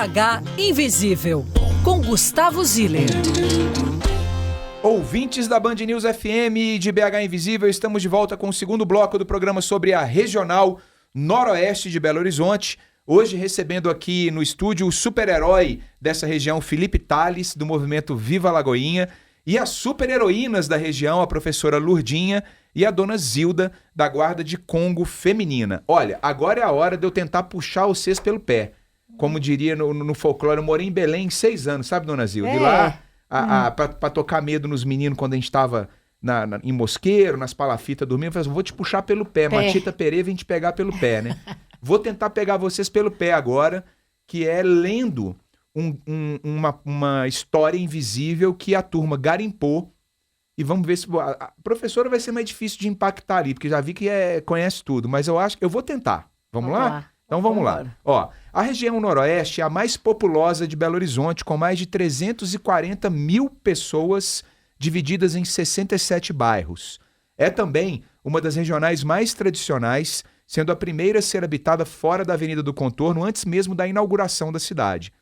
BH Invisível, com Gustavo Ziller. Ouvintes da Band News FM e de BH Invisível, estamos de volta com o segundo bloco do programa sobre a Regional Noroeste de Belo Horizonte. Hoje recebendo aqui no estúdio o super-herói dessa região, Felipe Tales, do movimento Viva Lagoinha, e as super-heroínas da região, a professora Lurdinha e a dona Zilda, da Guarda de Congo Feminina. Olha, agora é a hora de eu tentar puxar vocês pelo pé. Como diria no folclore, eu morei em Belém 6 anos, sabe, dona Zilda? E lá, pra tocar medo nos meninos quando a gente tava em Mosqueiro, nas palafitas dormindo, eu falei assim, vou te puxar pelo pé. Matita Pereira vem te pegar pelo pé, né? Vou tentar pegar vocês pelo pé agora, que é lendo uma história invisível que a turma garimpou. E vamos ver se... A professora vai ser mais difícil de impactar ali, porque já vi que conhece tudo, mas eu acho que eu vou tentar. Vamos lá? Então vamos lá. Ó, a região noroeste é a mais populosa de Belo Horizonte, com mais de 340 mil pessoas divididas em 67 bairros. É também uma das regionais mais tradicionais, sendo a primeira a ser habitada fora da Avenida do Contorno antes mesmo da inauguração da cidade.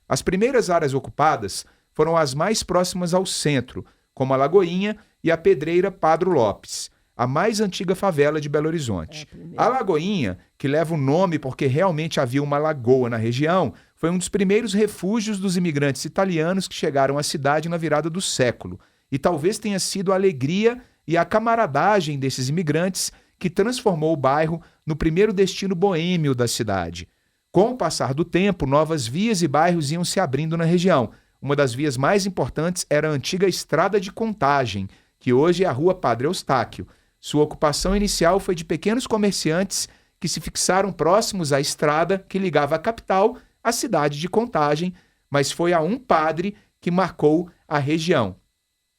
As primeiras áreas ocupadas foram as mais próximas ao centro, como a Lagoinha e a Pedreira Padro Lopes, a mais antiga favela de Belo Horizonte. A Lagoinha, que leva o nome porque realmente havia uma lagoa na região, foi um dos primeiros refúgios dos imigrantes italianos que chegaram à cidade na virada do século, e talvez tenha sido a alegria e a camaradagem desses imigrantes que transformou o bairro no primeiro destino boêmio da cidade. Com o passar do tempo, novas vias e bairros iam se abrindo na região. Uma das vias mais importantes era a antiga Estrada de Contagem, que hoje é a Rua Padre Eustáquio. Sua ocupação inicial foi de pequenos comerciantes que se fixaram próximos à estrada que ligava a capital à cidade de Contagem, mas foi a um padre que marcou a região.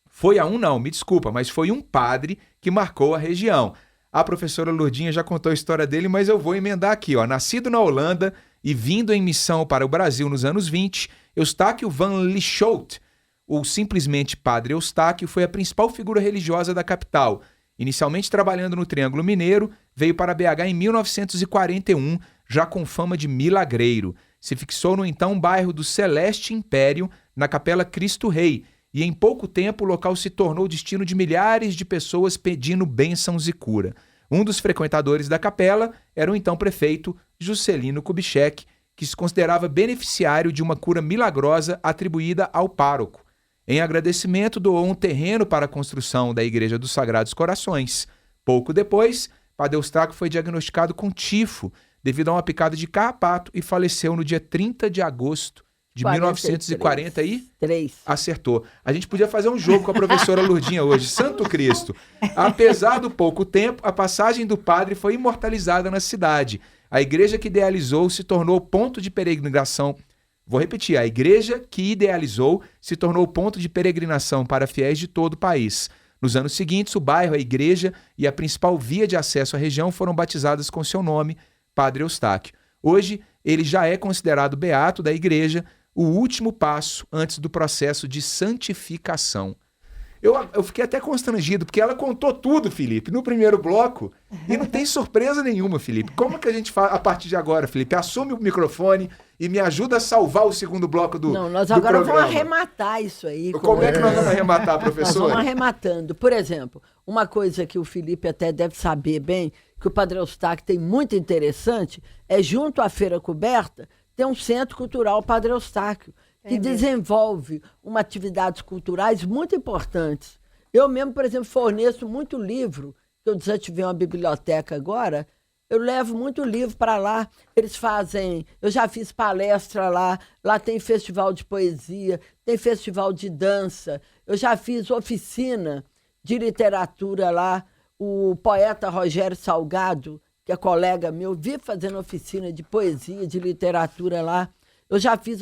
Foi a um não, me desculpa, mas foi um padre que marcou a região. A professora Lurdinha já contou a história dele, mas eu vou emendar aqui, ó. Nascido na Holanda e vindo em missão para o Brasil nos anos 20, Eustáquio van Lieshout, ou simplesmente Padre Eustáquio, foi a principal figura religiosa da capital. Inicialmente trabalhando no Triângulo Mineiro, veio para BH em 1941, já com fama de milagreiro. Se fixou no então bairro do Celeste Império, na Capela Cristo Rei, e em pouco tempo o local se tornou destino de milhares de pessoas pedindo bênçãos e cura. Um dos frequentadores da capela era o então prefeito Juscelino Kubitschek, que se considerava beneficiário de uma cura milagrosa atribuída ao pároco. Em agradecimento, doou um terreno para a construção da Igreja dos Sagrados Corações. Pouco depois, Padre Eustáquio foi diagnosticado com tifo devido a uma picada de carrapato e faleceu no dia 30 de agosto de 1943. Acertou. A gente podia fazer um jogo com a professora Lurdinha hoje. Santo Cristo. Apesar do pouco tempo, a passagem do padre foi imortalizada na cidade. A igreja que idealizou se tornou ponto de peregrinação. Vou repetir, a igreja que idealizou se tornou ponto de peregrinação para fiéis de todo o país. Nos anos seguintes, o bairro, a igreja e a principal via de acesso à região foram batizadas com seu nome, Padre Eustáquio. Hoje, ele já é considerado beato da igreja, o último passo antes do processo de santificação. Eu fiquei até constrangido, porque ela contou tudo, Felipe, no primeiro bloco, e não tem surpresa nenhuma, Felipe. Como que a gente faz a partir de agora, Felipe? Assume o microfone e me ajuda a salvar o segundo bloco do programa. Não, nós agora vamos arrematar isso aí. Como é que nós vamos arrematar, professor? Nós vamos arrematando. Por exemplo, uma coisa que o Felipe até deve saber bem, que o Padre Eustáquio tem muito interessante, é junto à Feira Coberta, tem um Centro Cultural Padre Eustáquio, que desenvolve atividades culturais muito importantes. Eu mesmo, por exemplo, forneço muito livro, que eu desativei uma biblioteca agora, eu levo muito livro para lá, eles fazem, eu já fiz palestra lá tem festival de poesia, tem festival de dança, eu já fiz oficina de literatura lá, o poeta Rogério Salgado, que é colega meu, vive fazendo oficina de poesia, de literatura lá. Eu já fiz,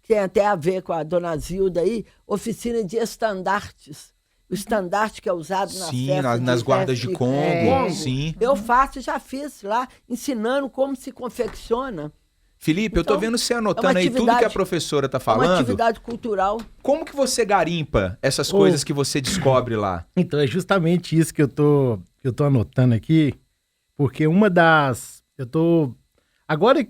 que tem até a ver com a dona Zilda aí, oficina de estandartes. O estandarte que é usado nas festas nas guardas de Congo. Sim. Eu faço, já fiz lá, ensinando como se confecciona. Felipe, eu tô vendo você anotando aí tudo que a professora tá falando. Uma atividade cultural. Como que você garimpa essas coisas que você descobre lá? Então, é justamente isso que eu tô anotando aqui, porque uma das... Agora,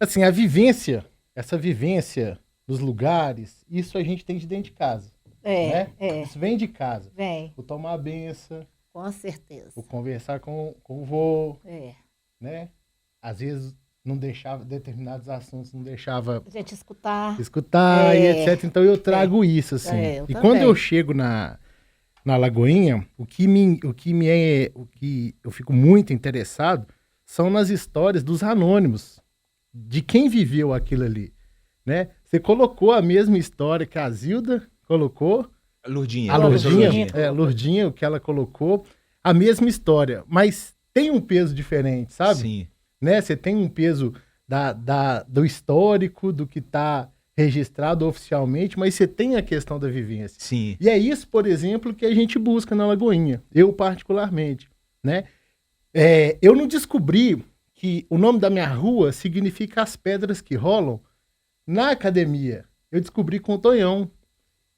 assim, a vivência essa vivência dos lugares, isso a gente tem de dentro de casa. Né? Isso vem de casa. Vem. O tomar a benção, Com certeza. o conversar com o vô, É. né? Às vezes não deixava, determinados assuntos não deixava A gente escutar. escutar e etc. Então eu trago isso, assim. Eu E também. quando eu chego na Lagoinha, o que eu fico muito interessado são nas histórias dos anônimos, de quem viveu aquilo ali, né? Você colocou a mesma história que a Zilda colocou, Lourdinha. a Lourdinha, Lourdinha. Lourdinha, o que ela colocou, a mesma história, mas tem um peso diferente, sabe? Sim. Né? Você tem um peso do histórico, do que está registrado oficialmente, mas você tem a questão da vivência. Sim. E é isso, por exemplo, que a gente busca na Lagoinha, eu particularmente, né? Eu não descobri que o nome da minha rua significa as pedras que rolam na academia. Eu descobri com o Tonhão.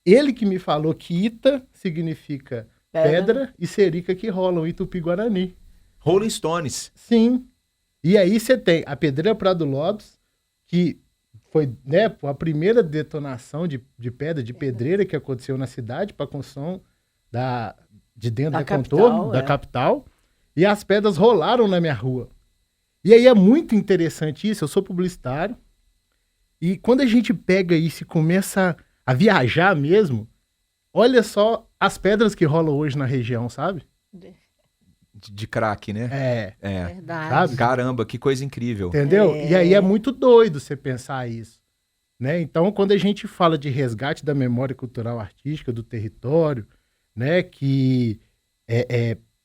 Ele que me falou que Ita significa pedra e Serica que rolam, em Tupi-Guarani. Rolling Stones. Sim. E aí você tem a Pedreira Prado Lopes, que foi, né, a primeira detonação de pedra, de pedreira que aconteceu na cidade para a construção de dentro Da da capital, contorno, da capital. E as pedras rolaram na minha rua. E aí é muito interessante isso, eu sou publicitário. E quando a gente pega isso e começa a viajar mesmo, olha só as pedras que rolam hoje na região, sabe? De craque, né? É. Verdade. Sabe? Caramba, que coisa incrível. Entendeu? E aí é muito doido você pensar isso. Né? Então, quando a gente fala de resgate da memória cultural artística do território, né, que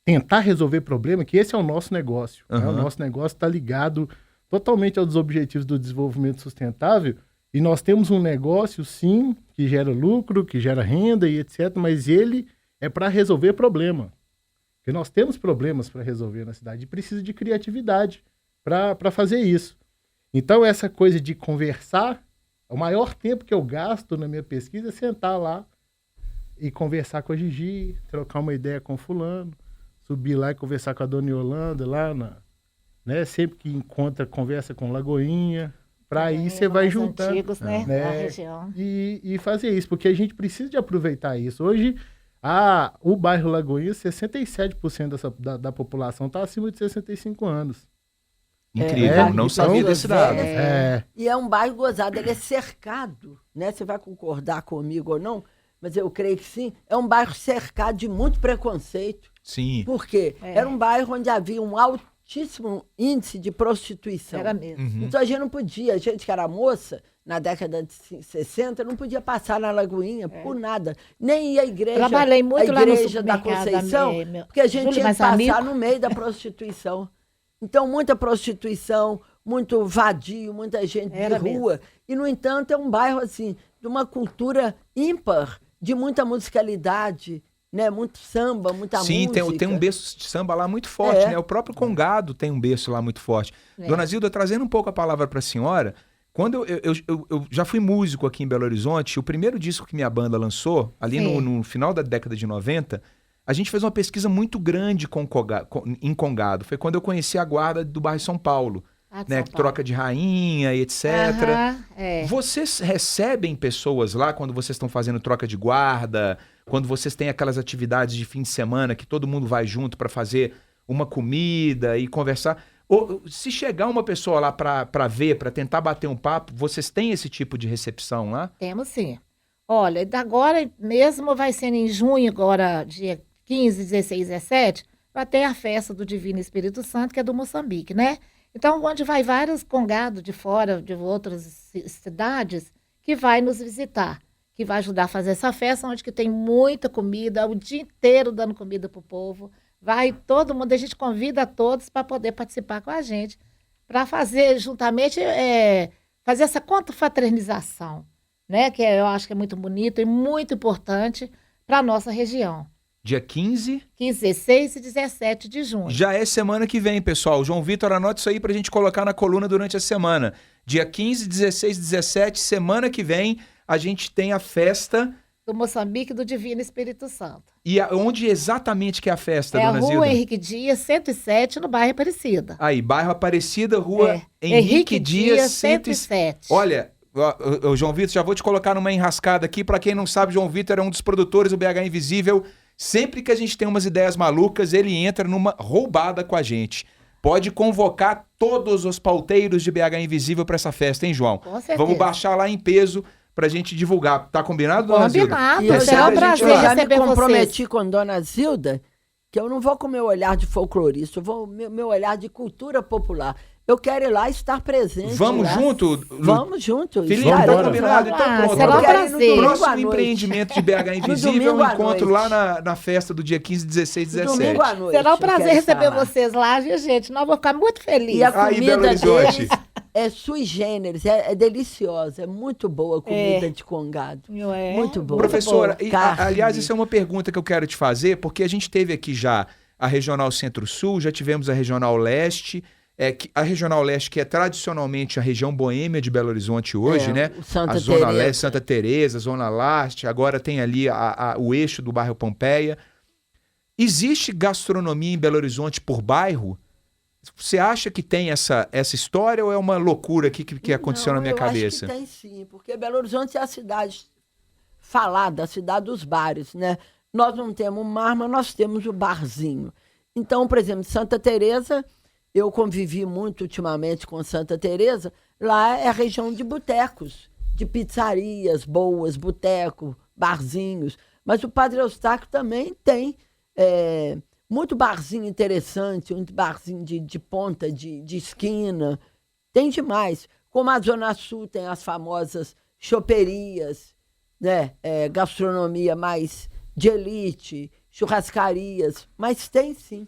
tentar resolver problema, que esse é o nosso negócio. Né? O nosso negócio está ligado totalmente aos objetivos do desenvolvimento sustentável, e nós temos um negócio, sim, que gera lucro, que gera renda e etc., mas ele é para resolver problema. Porque nós temos problemas para resolver na cidade e precisa de criatividade para fazer isso. Então, essa coisa de conversar, o maior tempo que eu gasto na minha pesquisa é sentar lá e conversar com a Gigi, trocar uma ideia com o fulano, subir lá e conversar com a dona Yolanda lá, né? Sempre que encontra, conversa com Lagoinha, para aí você vai juntando. Antigos, né? Da região. E fazer isso, porque a gente precisa de aproveitar isso. Hoje, o bairro Lagoinha, 67% da população está acima de 65 anos. Incrível, não sabia desse dado. E é um bairro gozado, ele é cercado, né? Você vai concordar comigo ou não, mas eu creio que sim. É um bairro cercado de muito preconceito. Sim. Por quê? Era um bairro onde havia um altíssimo índice de prostituição. Era mesmo. Então a gente não podia, a gente que era moça, na década de 60, não podia passar na Lagoinha por nada. Nem ia à igreja. Trabalhei muito a lá no igreja da supermercado, Conceição, porque a gente Júlio, tinha que mais passar amigo. no meio da prostituição. Então, muita prostituição, muito vadio, muita gente Era de rua. E, no entanto, é um bairro, assim, de uma cultura ímpar, de muita musicalidade, né? Muito samba, muita Sim, música. tem um berço de samba lá muito forte, né? O próprio Congado tem um berço lá muito forte. Dona Zilda, trazendo um pouco a palavra para a senhora, quando eu já fui músico aqui em Belo Horizonte, o primeiro disco que minha banda lançou, ali no final da década de 90, a gente fez uma pesquisa muito grande em Congado. Foi quando eu conheci a guarda do bairro São Paulo, né? Que troca de rainha e etc. Vocês recebem pessoas lá quando vocês estão fazendo troca de guarda, quando vocês têm aquelas atividades de fim de semana que todo mundo vai junto para fazer uma comida e conversar? Ou se chegar uma pessoa lá para ver, para tentar bater um papo, vocês têm esse tipo de recepção lá? Temos sim. Olha, agora mesmo vai ser em junho, agora dia 15, 16, 17, vai ter a festa do Divino Espírito Santo, que é do Moçambique, né? Então, onde vai vários congados de fora, de outras cidades, que vai nos visitar, que vai ajudar a fazer essa festa, onde que tem muita comida, o dia inteiro dando comida para o povo. Vai todo mundo, a gente convida a todos para poder participar com a gente, para fazer juntamente, fazer essa confraternização, né? Que eu acho que é muito bonito e muito importante para a nossa região. Dia 15? 16 e 17 de junho. Já é semana que vem, pessoal. João Vitor, anote isso aí pra gente colocar na coluna durante a semana. Dia 15, 16, 17, semana que vem, a gente tem a festa... Do Moçambique do Divino Espírito Santo. E onde exatamente que é a festa, Dona Zilda? É a Rua Henrique Dias, 107, no bairro Aparecida. Aí, bairro Aparecida, Rua Henrique Dias, 107. Olha, Ô, João Vitor, já vou te colocar numa enrascada aqui. Pra quem não sabe, João Vitor é um dos produtores do BH Invisível. Sempre que a gente tem umas ideias malucas, ele entra numa roubada com a gente. Pode convocar todos os pauteiros de BH Invisível para essa festa, hein, João? Com certeza. Vamos baixar lá em peso pra gente divulgar. Tá combinado, dona Zilda? Combinado. E eu Recebe já, a gente prazer lá. já me receber comprometi com Dona Zilda que eu não vou com o meu olhar de folclorista, eu vou meu olhar de cultura popular. Eu quero ir lá estar presente. Vamos lá. junto? Vamos junto. Felipe, estaremos tá Vambora. combinado? Então Ah, pronto. será um Eu quero ir no prazer. domingo à Próximo noite. empreendimento de BH Invisível, domingo um à encontro noite. lá na festa do dia 15, 16 e No 17. domingo à noite. Será um eu prazer quero estar receber lá. vocês lá, viu, gente? Nós vamos ficar muito felizes. E a Aí, Belo comida Horizonte. deles é sui generis, é deliciosa, é muito boa a comida de congado. É. Muito boa. Professora, Muito boa. e, Carne. aliás, isso é uma pergunta que eu quero te fazer, porque a gente teve aqui já a Regional Centro-Sul, já tivemos a Regional Leste, a Regional Leste, que é tradicionalmente a região boêmia de Belo Horizonte hoje, né? o Santa a Zona Teresa. Leste, Santa Teresa, Zona Leste, agora tem ali o eixo do bairro Pompeia. Existe gastronomia em Belo Horizonte por bairro? Você acha que tem essa história ou é uma loucura aqui que aconteceu na minha cabeça? Eu acho que tem sim, porque Belo Horizonte é a cidade falada, a cidade dos bares, né? Nós não temos mar, mas nós temos o barzinho. Então, por exemplo, Santa Teresa, eu convivi muito ultimamente com Santa Teresa, lá é a região de botecos, de pizzarias boas, boteco, barzinhos. Mas o Padre Eustáquio também tem muito barzinho interessante, muito barzinho de ponta, de esquina. Tem demais. Como a Zona Sul tem as famosas choperias, né? Gastronomia mais de elite, churrascarias. Mas tem sim.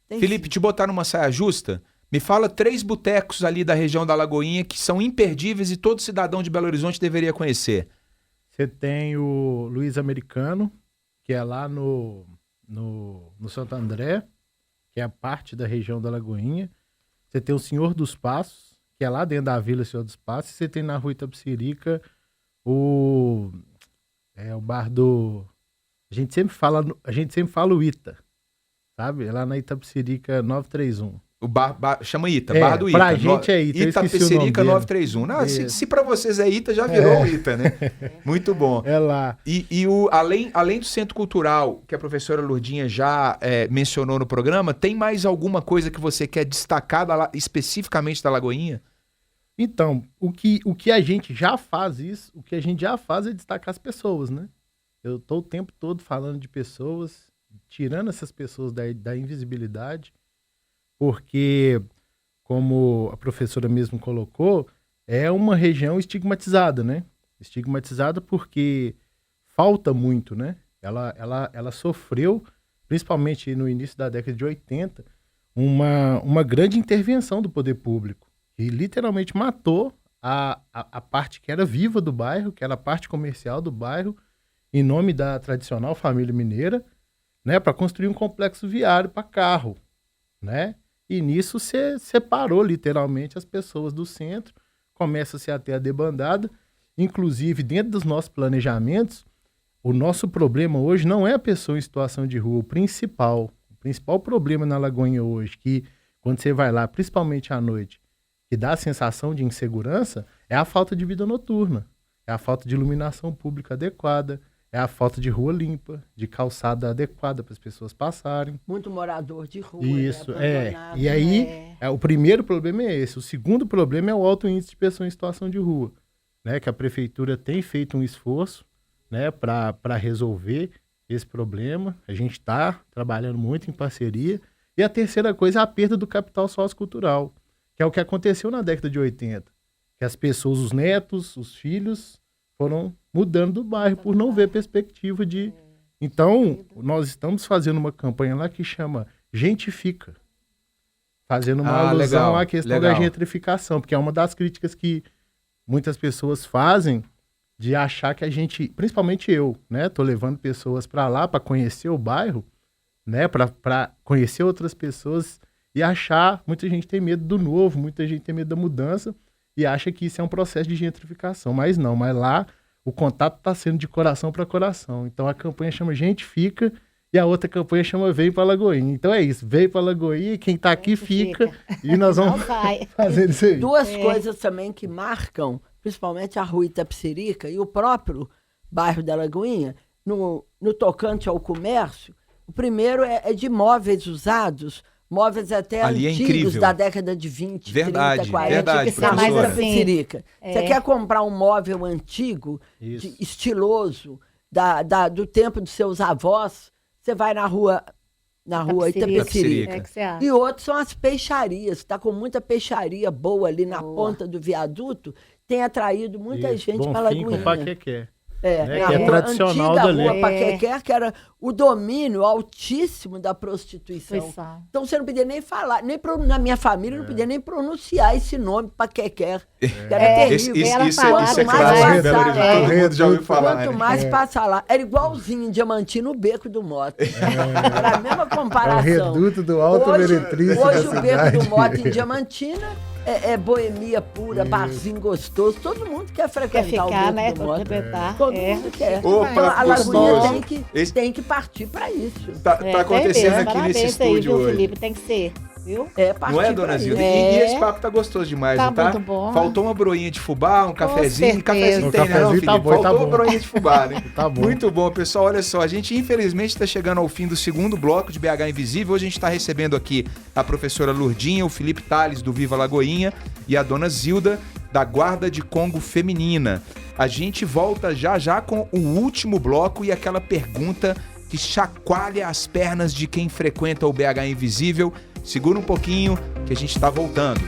Tem Felipe, sim. te botar numa saia justa, me fala 3 botecos ali da região da Lagoinha que são imperdíveis e todo cidadão de Belo Horizonte deveria conhecer. Você tem o Luiz Americano, que é lá no Santo André, que é a parte da região da Lagoinha. Você tem o Senhor dos Passos, que é lá dentro da Vila Senhor dos Passos. E você tem na Rua Itapecerica o bar do... A gente sempre fala o Ita, sabe? É lá na Itapecerica 931. O bar chama Ita, Bar do Ita. Pra gente é Ita, eu esqueci o nome Itapecerica dele. 931. Não, se pra vocês é Ita, já virou um Ita, né? Muito bom. É lá. E além do Centro Cultural, que a professora Lourdinha já mencionou no programa, tem mais alguma coisa que você quer destacar especificamente da Lagoinha? Então, o que a gente já faz é destacar as pessoas, né? Eu tô o tempo todo falando de pessoas, tirando essas pessoas da invisibilidade, porque, como a professora mesmo colocou, é uma região estigmatizada, né? Estigmatizada porque falta muito, né? Ela sofreu, principalmente no início da década de 80, uma grande intervenção do poder público, que literalmente matou a parte que era viva do bairro, que era a parte comercial do bairro, em nome da tradicional família mineira, né, para construir um complexo viário para carro, né? E nisso você separou literalmente as pessoas do centro, começa-se a ter a debandada, inclusive dentro dos nossos planejamentos, o nosso problema hoje não é a pessoa em situação de rua, o principal problema na Lagoinha hoje, que quando você vai lá, principalmente à noite, que dá a sensação de insegurança, é a falta de vida noturna, é a falta de iluminação pública adequada, é a falta de rua limpa, de calçada adequada para as pessoas passarem. Muito morador de rua. Isso, né, abandonado. E aí, o primeiro problema é esse. O segundo problema é o alto índice de pessoas em situação de rua, né? Que a prefeitura tem feito um esforço, né, para resolver esse problema. A gente está trabalhando muito em parceria. E a terceira coisa é a perda do capital sociocultural, que é o que aconteceu na década de 80. Que as pessoas, os netos, os filhos, foram mudando do bairro por não ver perspectiva de... Então, nós estamos fazendo uma campanha lá que chama Gentifica, fazendo uma alusão legal, à questão legal. da gentrificação, porque é uma das críticas que muitas pessoas fazem de achar que a gente, principalmente eu, né, tô levando pessoas para lá para conhecer o bairro, né, para conhecer outras pessoas e achar, muita gente tem medo do novo, muita gente tem medo da mudança e acha que isso é um processo de gentrificação, mas não, mas lá o contato está sendo de coração para coração. Então a campanha chama Gente Fica e a outra campanha chama Vem para Lagoinha. Então é isso, vem para Lagoinha e quem está aqui fica e nós vamos Não vai. fazer isso aí. Duas coisas também que marcam principalmente a Rua Itapecerica e o próprio bairro da Lagoinha, no tocante ao comércio, o primeiro é de móveis usados, móveis até Ali antigos, incrível. da década de 20, Verdade, 30, 40. verdade, Tinha que ser mais professora. assim. Itapecerica. Você quer comprar um móvel antigo, Isso. estiloso, do tempo dos seus avós, você vai na rua Itapecerica. É que você acha. E outros são as peixarias. Está com muita peixaria boa ali na ponta do viaduto. Tem atraído muita Isso, gente para a Bonfim com Lagoinha. Paquequé. É, né, na que é rua tradicional antiga dali. Rua Paquequé, que era o domínio altíssimo da prostituição. Prostituição. Então você não podia nem falar, na minha família não podia nem pronunciar esse nome, Paquequé, que era terrível. Ela Isso falava, é mais clássico em passar Belo Horizonte, lá. todo mundo já ouviu falar. Quanto né? mais passa lá. Era igualzinho em Diamantina o Beco do Mota. Era a mesma É o comparação. reduto do Alto Meretrício da Hoje o Beco do cidade. Mota em Diamantina é boemia pura, barzinho gostoso. Todo mundo quer Quer frequentar ficar, o né? Beco do Mota. Frequentar. Todo mundo quer. Opa, Então, a Lagoinha gostoso. tem que partir para isso. Tá acontecendo aqui Parabéns nesse aí, estúdio viu, hoje. Felipe? Tem que ser, viu? Partir Não é, pra dona isso. Zilda? É. E esse papo tá gostoso demais, Tá não tá? muito bom. Faltou uma broinha de fubá, um cafezinho. certeza. Cafezinho O tem, né, não, cafezinho Felipe? tá bom, Faltou tá uma bom. broinha de fubá, né? Tá bom. Muito bom, pessoal. Olha só, a gente infelizmente está chegando ao fim do segundo bloco de BH Invisível. Hoje a gente está recebendo aqui a professora Lurdinha, o Felipe Tales, do Viva Lagoinha, e a dona Zilda, da Guarda de Congo Feminina. A gente volta já com o último bloco e aquela pergunta que chacoalha as pernas de quem frequenta o BH Invisível. Segura um pouquinho que a gente está voltando.